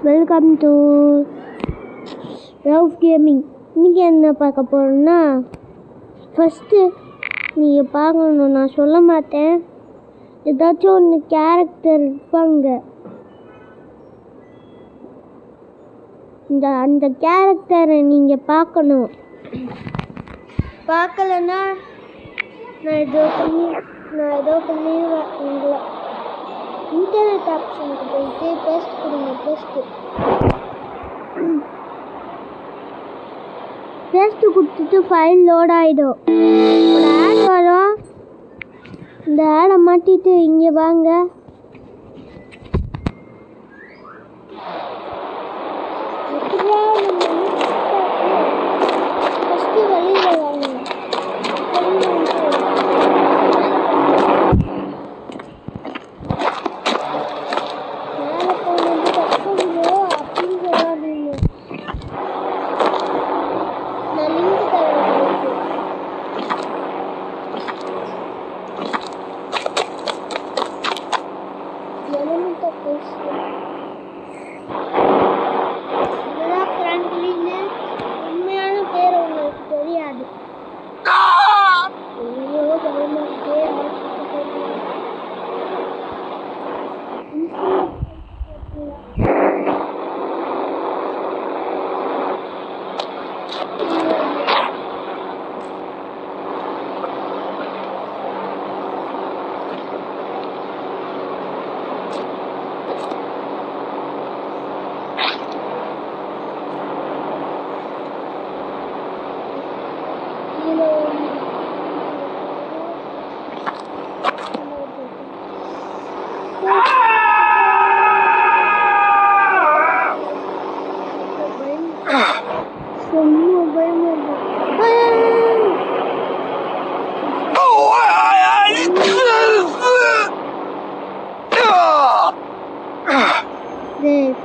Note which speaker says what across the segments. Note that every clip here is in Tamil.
Speaker 1: Welcome to Rauf gaming. இன்றைக்கி என்ன பார்க்க போகிறோன்னா, ஃபஸ்ட்டு நீங்கள் பார்க்கணும், நான் சொல்ல மாட்டேன். ஏதாச்சும் ஒன்று கேரக்டர் இருப்பாங்க, அந்த கேரக்டரை நீங்கள் பார்க்கணும். பார்க்கலன்னா நான் ஏதோ பண்ணிடுவேன். உங்களை இன்டர்நெட் ஆப்ஷனுக்கு போயிட்டு டெஸ்ட் கொடுங்க. டெஸ்ட்டு கொடுத்துட்டு ஃபைல் லோட் ஆகிடும். ஒரு ஆட் வரும், இந்த ஆடை மாட்டிட்டு இங்கே வாங்க. ஃபஸ்ட்டு வெளியில் வாங்க. உண்மையான பேர் உங்களுக்கு தெரியாது.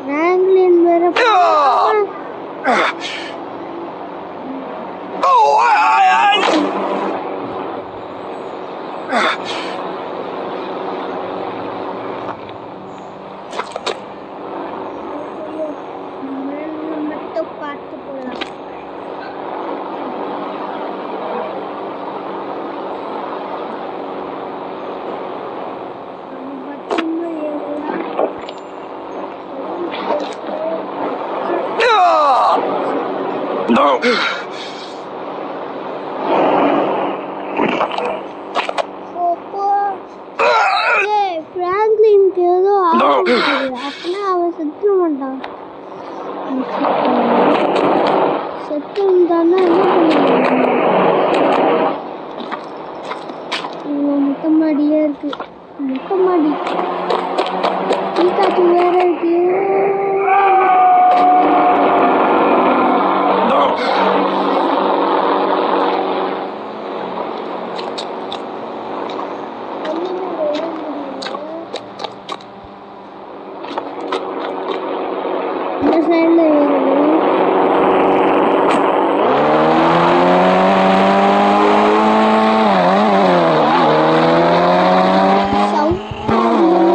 Speaker 1: பிராங்க்லின் வேற மட்டும் பார்த்து போகலாம்.
Speaker 2: No.
Speaker 1: பிராங்க்லினுக்கு ஏதோ அப்படின்னா அவன் செத்து மாட்டான். செத்து இருந்தான்னா என்ன பண்ணுவாங்க? மொட்டை மாடியே இருக்கு. மொட்டை மாடி காற்று வேற இருக்கு. இந்த சைடில் ஏறணும். சவுத்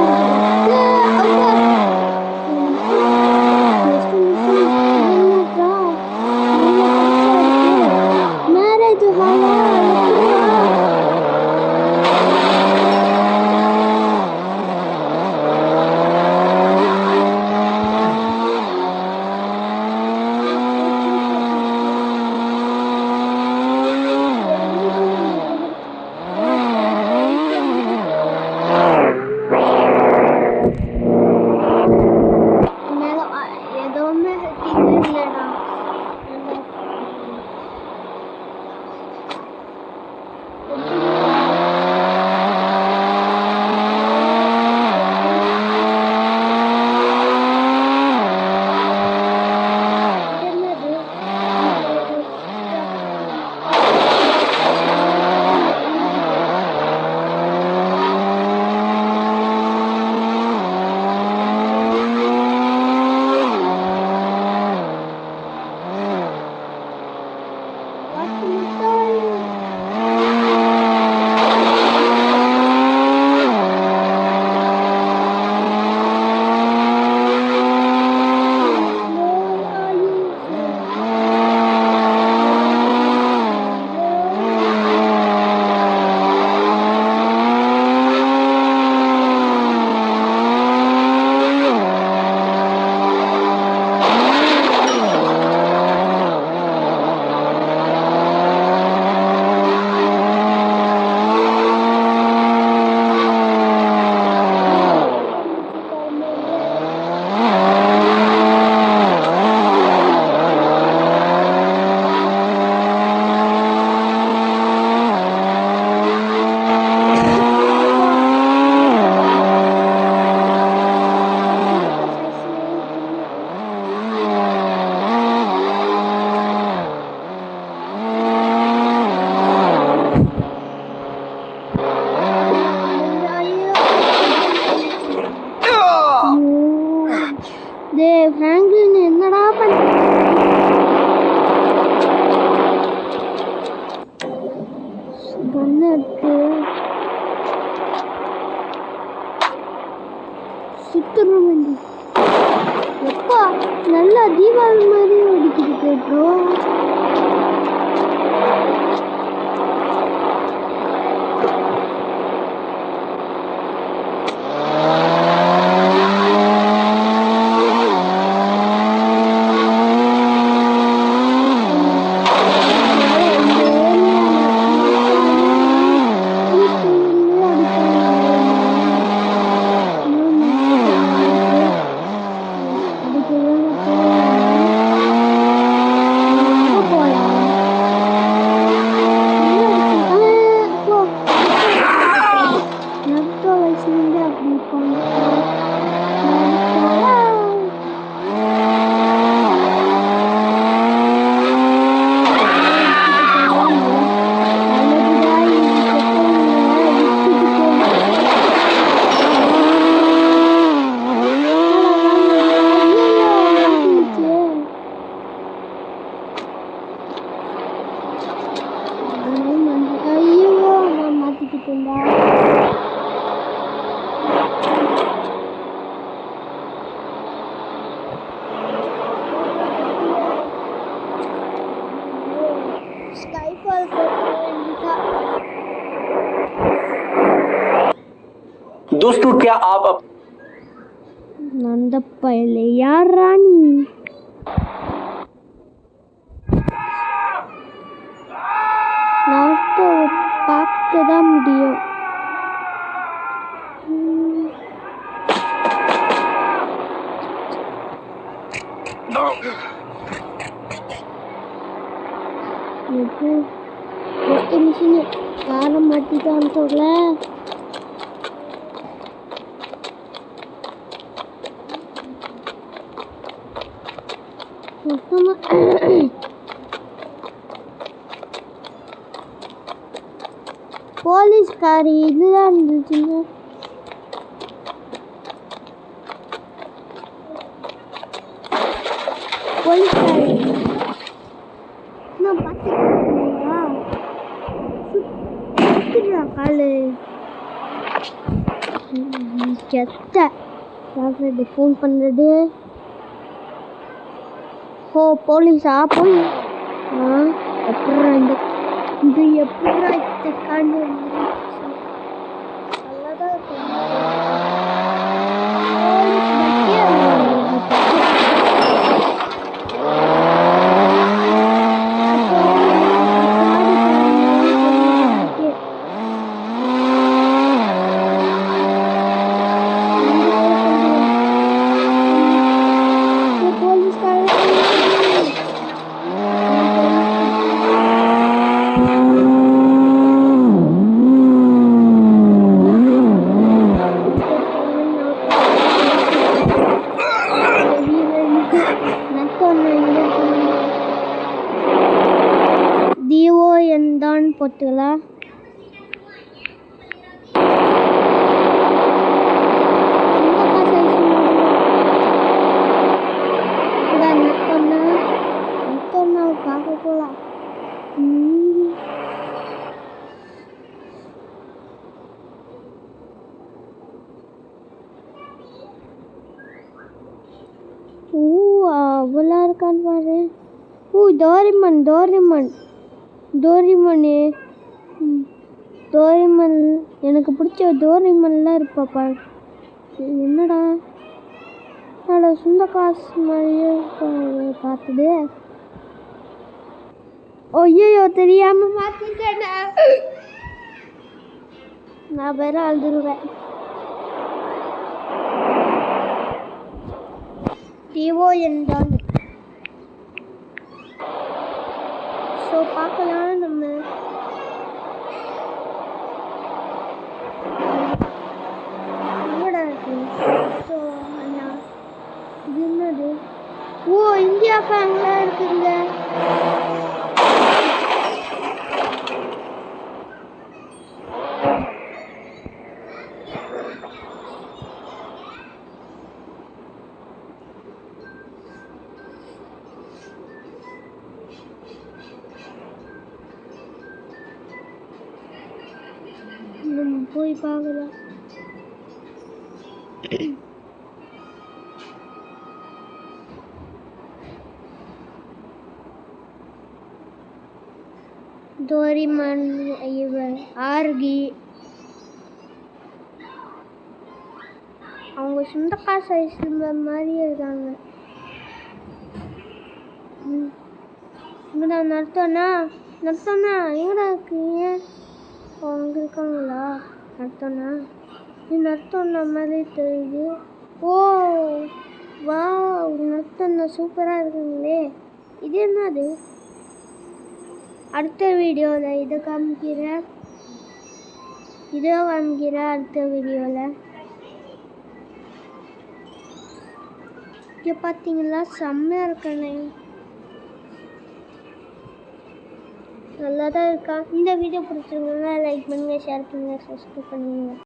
Speaker 1: சுத்துற வண்டி எப்பா நல்லா தீபாவளி மாதிரி ஓடிக்கிட்டு ப்ரோ.
Speaker 2: दोस्तों क्या आप
Speaker 1: நந்தப்பயலே யார் ராணி? நாட்டோவை பார்க்க தான் முடியும். மிஷின் காரம் மாட்டிட்டான்னு சொல்ல போலீஸ்காரி இதுதான் இருந்துச்சுங்க. போலீஸ்காரி நான் பார்த்துக்கிட்டா காலு கெத்த யார்கிட்ட ஃபோன் பண்ணுறது? ஓ போலீஸா? போலீஸ் எப்படா இது எப்படா இந்த காண்டு நல்லாதான் தான் போட்டுக்கலாம். பார்க்க போகலாம். அவ்வளோ இருக்கான்னு பாரு. டோரிமன் எனக்கு பிடிச்ச டோரிமன்லாம் இருப்பாப்பா. என்னடா அதோட சொந்த காசு மாதிரியே பார்த்தது. ஐயோ தெரியாம பார்த்துட்டேன். நான் வேற அழுதுருவேன். டிஓஎன் தான். ஸோ பார்க்கலாம் நம்ம. ஸோ அண்ணா இது என்னது? இந்தியா ஃபேன்லாம் இருக்குங்க. நம்ம போய் பார்க்கலாம். டோரிமான், இவன் ஆர்கி, அவங்க சுண்டக்கா சைஸ் மாதிரியே இருக்காங்க. இங்கடா நர்த்தனா எங்கடா இருக்கீங்க? அவங்க இருக்காங்களா? நர்த்தனா இது நர்த்தனா மாதிரி தெரியுது. ஓ வா, நர்த்தனா சூப்பராக இருக்குங்களே. இது என்னது? அடுத்த வீடியோவில் இதை காமிக்கிறேன் அடுத்த வீடியோவில். இங்கே பார்த்தீங்களா, செம்மையாக இருக்கண்ணே. நல்லா தான் இருக்கா. இந்த வீடியோ பிடிச்சிருந்தா லைக் பண்ணுங்கள், ஷேர் பண்ணுங்கள், சப்ஸ்கிரைப் பண்ணுங்கள்.